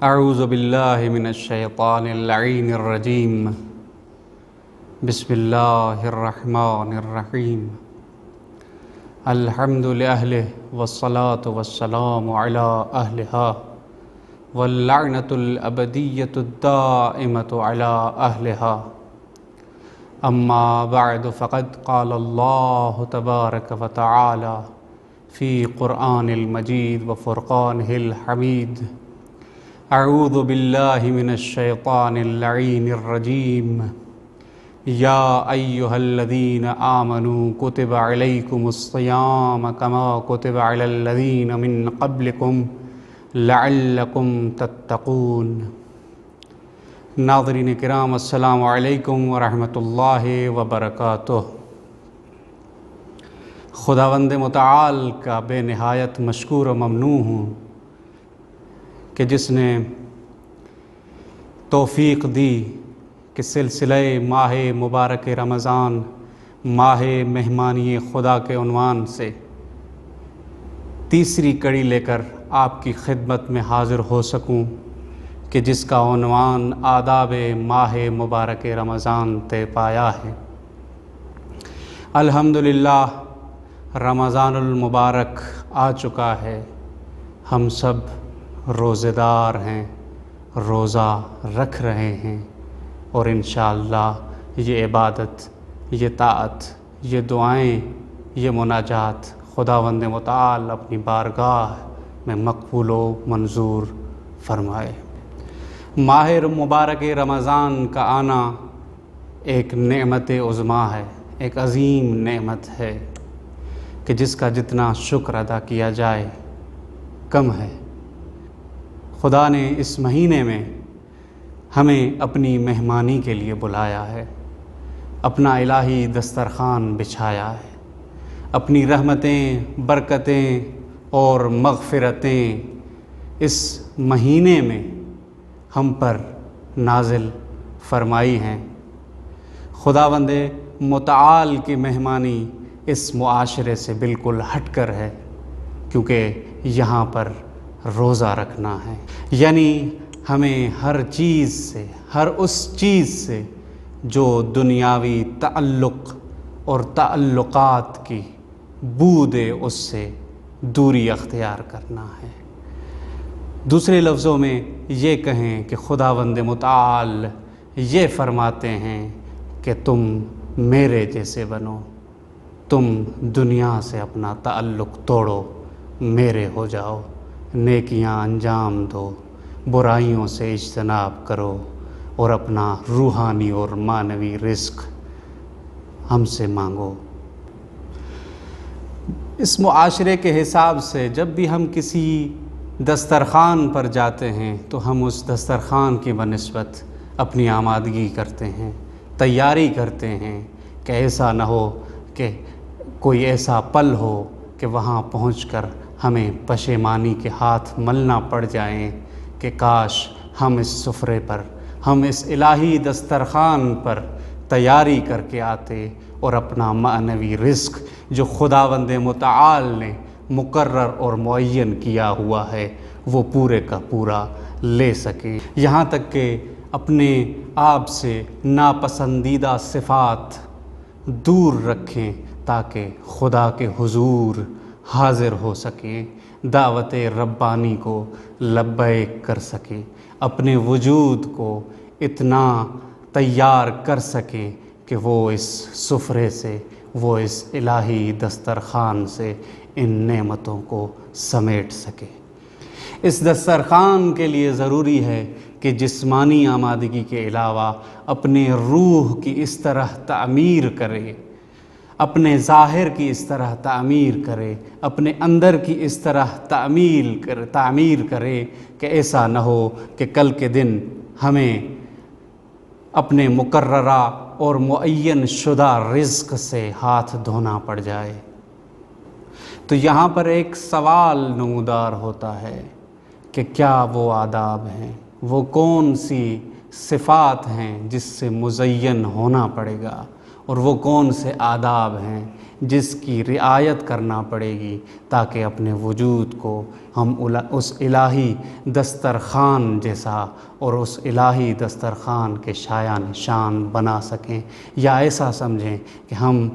اعوذ باللہ من الشیطان اللعین الرجیم بسم اللہ الرحمن الرحیم الحمد لأہلہ والصلاة والسلام علی اہلہا واللعنۃ الابدیۃ الدائمۃ علی اہلہا اما بعد فقد قال اللہ تبارک وتعالی فی قرآن المجید وفرقانہ الحمید اعوذ باللہ من الشیطان اللعین الرجیم یا ایہا الذین آمنوا کتب علیکم الصیام کما کتب علی الذین من قبلکم لعلکم تتقون۔ ناظرین کرام، السلام علیکم ورحمۃ اللہ وبرکاتہ۔ خداوند متعال کا بے نہایت مشکور و ممنون ہوں کہ جس نے توفیق دی کہ سلسلہ ماہ مبارک رمضان، ماہ مہمانی خدا کے عنوان سے تیسری کڑی لے کر آپ کی خدمت میں حاضر ہو سکوں، کہ جس کا عنوان آداب ماہ مبارک رمضان طے پایا ہے۔ الحمدللہ رمضان المبارک آ چکا ہے، ہم سب روزے دار ہیں، روزہ رکھ رہے ہیں، اور انشاءاللہ یہ عبادت، یہ طاعت، یہ دعائیں، یہ مناجات خداوند متعال اپنی بارگاہ میں مقبول و منظور فرمائے۔ ماہ مبارک رمضان کا آنا ایک نعمت عظمیٰ ہے، ایک عظیم نعمت ہے کہ جس کا جتنا شکر ادا کیا جائے کم ہے۔ خدا نے اس مہینے میں ہمیں اپنی مہمانی کے لیے بلایا ہے، اپنا الہی دسترخوان بچھایا ہے، اپنی رحمتیں، برکتیں اور مغفرتیں اس مہینے میں ہم پر نازل فرمائی ہیں۔ خداوند متعال کی مہمانی اس معاشرے سے بالکل ہٹ کر ہے، کیونکہ یہاں پر روزہ رکھنا ہے، یعنی ہمیں ہر چیز سے، ہر اس چیز سے جو دنیاوی تعلق اور تعلقات کی بو دے، اس سے دوری اختیار کرنا ہے۔ دوسرے لفظوں میں یہ کہیں کہ خداوند متعال یہ فرماتے ہیں کہ تم میرے جیسے بنو، تم دنیا سے اپنا تعلق توڑو، میرے ہو جاؤ، نیکیاں انجام دو، برائیوں سے اجتناب کرو، اور اپنا روحانی اور معنوی رزق ہم سے مانگو۔ اس معاشرے کے حساب سے جب بھی ہم کسی دسترخوان پر جاتے ہیں تو ہم اس دسترخوان کی بنسبت اپنی آمادگی کرتے ہیں، تیاری کرتے ہیں، کہ ایسا نہ ہو کہ کوئی ایسا پل ہو کہ وہاں پہنچ کر ہمیں پشیمانی کے ہاتھ ملنا پڑ جائیں کہ کاش ہم اس سفرے پر، ہم اس الہی دسترخوان پر تیاری کر کے آتے اور اپنا معنوی رزق جو خداوند متعال نے مقرر اور معین کیا ہوا ہے وہ پورے کا پورا لے سکیں، یہاں تک کہ اپنے آپ سے ناپسندیدہ صفات دور رکھیں تاکہ خدا کے حضور حاضر ہو سکیں، دعوت ربانی کو لبیک کر سکیں، اپنے وجود کو اتنا تیار کر سکیں کہ وہ اس سفرے سے، وہ اس الہی دسترخوان سے ان نعمتوں کو سمیٹ سکے۔ اس دسترخوان کے لیے ضروری ہے کہ جسمانی آمادگی کے علاوہ اپنے روح کی اس طرح تعمیر کرے، اپنے ظاہر کی اس طرح تعمیر کرے، اپنے اندر کی اس طرح تعمیر کرے کہ ایسا نہ ہو کہ کل کے دن ہمیں اپنے مقررہ اور معین شدہ رزق سے ہاتھ دھونا پڑ جائے۔ تو یہاں پر ایک سوال نمودار ہوتا ہے کہ کیا وہ آداب ہیں، وہ کون سی صفات ہیں جس سے مزین ہونا پڑے گا، اور وہ کون سے آداب ہیں جس کی رعایت کرنا پڑے گی تاکہ اپنے وجود کو ہم اس الہی دسترخوان جیسا اور اس الہی دسترخوان کے شایان نشان بنا سکیں، یا ایسا سمجھیں کہ ہم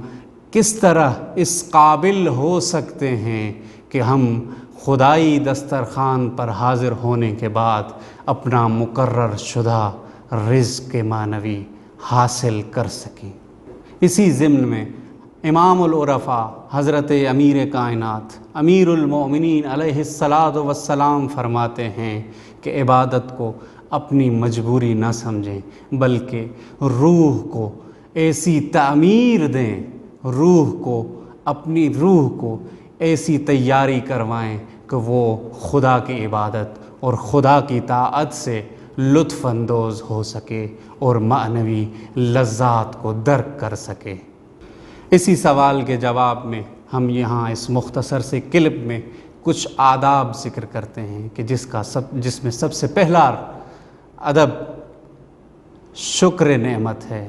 کس طرح اس قابل ہو سکتے ہیں کہ ہم خدائی دسترخوان پر حاضر ہونے کے بعد اپنا مقرر شدہ رزق معنوی حاصل کر سکیں۔ اسی ضمن میں امام العرفاء حضرت امیر کائنات امیر المؤمنین علیہ الصلاۃ والسلام فرماتے ہیں کہ عبادت کو اپنی مجبوری نہ سمجھیں، بلکہ روح کو ایسی تعمیر دیں، اپنی روح کو ایسی تیاری کروائیں کہ وہ خدا کی عبادت اور خدا کی طاعت سے لطف اندوز ہو سکے اور معنوی لذات کو درک کر سکے۔ اسی سوال کے جواب میں ہم یہاں اس مختصر سے کلپ میں کچھ آداب ذکر کرتے ہیں کہ جس میں سب سے پہلا ادب شکر نعمت ہے۔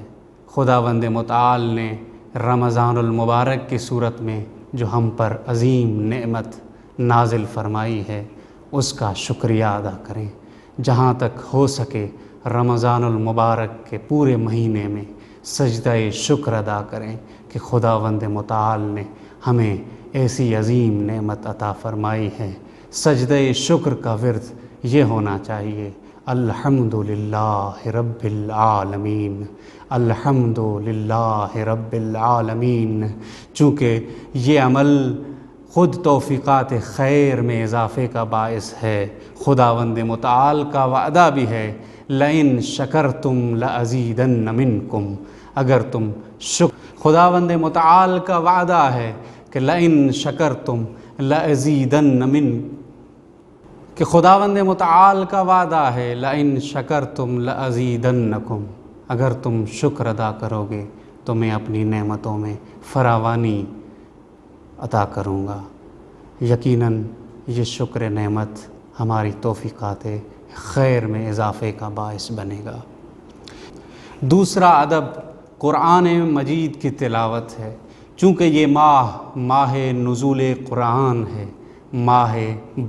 خداوند متعال نے رمضان المبارک کی صورت میں جو ہم پر عظیم نعمت نازل فرمائی ہے اس کا شکریہ ادا کریں۔ جہاں تک ہو سکے رمضان المبارک کے پورے مہینے میں سجدہ شکر ادا کریں کہ خداوند متعال نے ہمیں ایسی عظیم نعمت عطا فرمائی ہے۔ سجدہ شکر کا ورد یہ ہونا چاہیے، الحمد للہ رب العالمین، الحمد للہ رب العالمین، چونکہ یہ عمل خود توفیقات خیر میں اضافے کا باعث ہے۔ خداوند متعال کا وعدہ بھی ہے، لئن شکرتم لازیدن منکم، اگر تم خداوند متعال کا وعدہ ہے کہ لئن شکرتم لازیدن کہ خداوند متعال کا وعدہ ہے لئن شکرتم لازیدنکم، اگر تم شکر ادا کرو گے تو میں اپنی نعمتوں میں فراوانی عطا کروں گا۔ یقیناً یہ شکر نعمت ہماری توفیقات خیر میں اضافے کا باعث بنے گا۔ دوسرا ادب قرآن مجید کی تلاوت ہے۔ چونکہ یہ ماہ نزول قرآن ہے، ماہ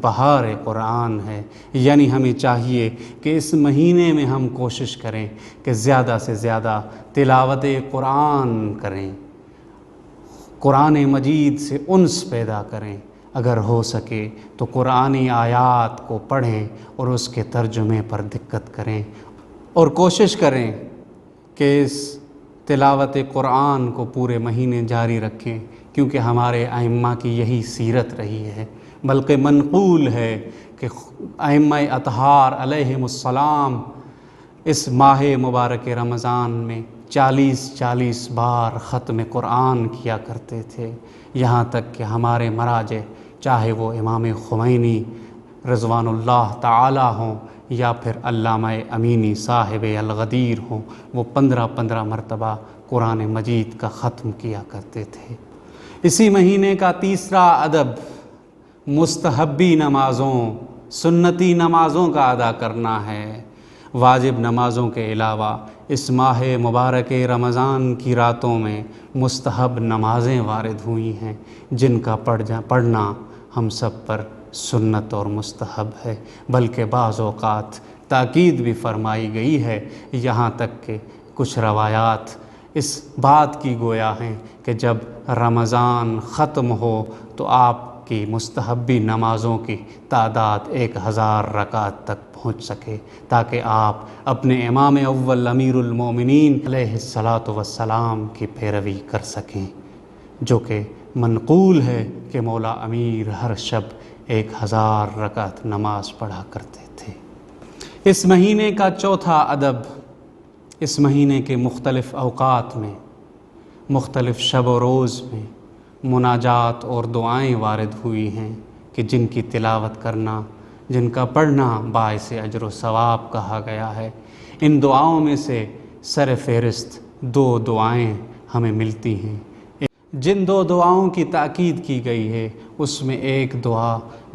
بہار قرآن ہے، یعنی ہمیں چاہیے کہ اس مہینے میں ہم کوشش کریں کہ زیادہ سے زیادہ تلاوت قرآن کریں، قرآن مجید سے انس پیدا کریں۔ اگر ہو سکے تو قرآنی آیات کو پڑھیں اور اس کے ترجمے پر دقت کریں، اور کوشش کریں کہ اس تلاوت قرآن کو پورے مہینے جاری رکھیں، کیونکہ ہمارے ائمہ کی یہی سیرت رہی ہے۔ بلکہ منقول ہے کہ ائمہ اطہار علیہم السلام اس ماہ مبارک رمضان میں 40 بار ختم قرآن کیا کرتے تھے، یہاں تک کہ ہمارے مراجع چاہے وہ امام خمینی رضوان اللہ تعالی ہوں یا پھر علامہ امینی صاحب الغدیر ہوں، وہ 15 مرتبہ قرآن مجید کا ختم کیا کرتے تھے۔ اسی مہینے کا تیسرا ادب مستحبی نمازوں، سنتی نمازوں کا ادا کرنا ہے۔ واجب نمازوں کے علاوہ اس ماہ مبارک رمضان کی راتوں میں مستحب نمازیں وارد ہوئی ہیں، جن کا پڑھنا ہم سب پر سنت اور مستحب ہے، بلکہ بعض اوقات تاکید بھی فرمائی گئی ہے، یہاں تک کہ کچھ روایات اس بات کی گویا ہیں کہ جب رمضان ختم ہو تو آپ کی مستحبی نمازوں کی تعداد 1000 رکعت تک پہنچ سکے، تاکہ آپ اپنے امام اول امیر المومنین علیہ الصلاۃ والسلام کی پیروی کر سکیں، جو کہ منقول ہے کہ مولا امیر ہر شب 1000 رکعت نماز پڑھا کرتے تھے۔ اس مہینے کا چوتھا ادب، اس مہینے کے مختلف اوقات میں، مختلف شب و روز میں مناجات اور دعائیں وارد ہوئی ہیں کہ جن کی تلاوت کرنا، جن کا پڑھنا باعث اجر و ثواب کہا گیا ہے۔ ان دعاؤں میں سے سر فہرست 2 دعائیں ہمیں ملتی ہیں۔ جن 2 دعاؤں کی تاکید کی گئی ہے اس میں ایک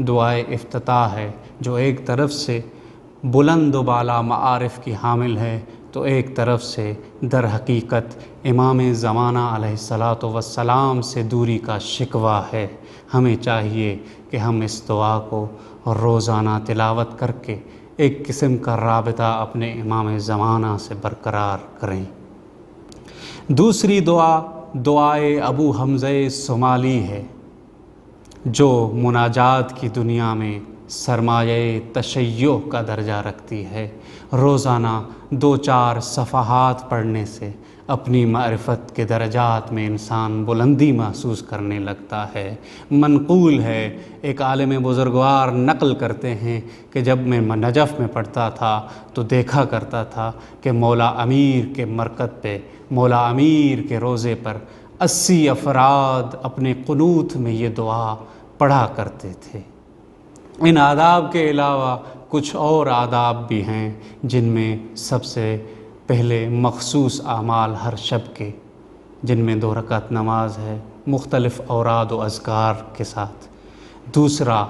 دعائے افتتاح ہے، جو ایک طرف سے بلند و بالا معارف کی حامل ہے، تو ایک طرف سے در حقیقت امام زمانہ علیہ الصلاۃ والسلام سے دوری کا شکوہ ہے۔ ہمیں چاہیے کہ ہم اس دعا کو روزانہ تلاوت کر کے ایک قسم کا رابطہ اپنے امام زمانہ سے برقرار کریں۔ دوسری دعا دعائے ابو حمزہ صومالی ہے، جو مناجات کی دنیا میں سرمایہ تشیع کا درجہ رکھتی ہے۔ روزانہ 2-4 صفحات پڑھنے سے اپنی معرفت کے درجات میں انسان بلندی محسوس کرنے لگتا ہے۔ منقول ہے، ایک عالم بزرگوار نقل کرتے ہیں کہ جب میں نجف میں پڑھتا تھا تو دیکھا کرتا تھا کہ مولا امیر کے مرکز پہ، مولا امیر کے روضے پر 80 افراد اپنے قنوت میں یہ دعا پڑھا کرتے تھے۔ ان آداب کے علاوہ کچھ اور آداب بھی ہیں، جن میں سب سے پہلے مخصوص اعمال ہر شب کے، جن میں 2 رکعت نماز ہے مختلف اوراد و اذکار کے ساتھ۔ دوسرا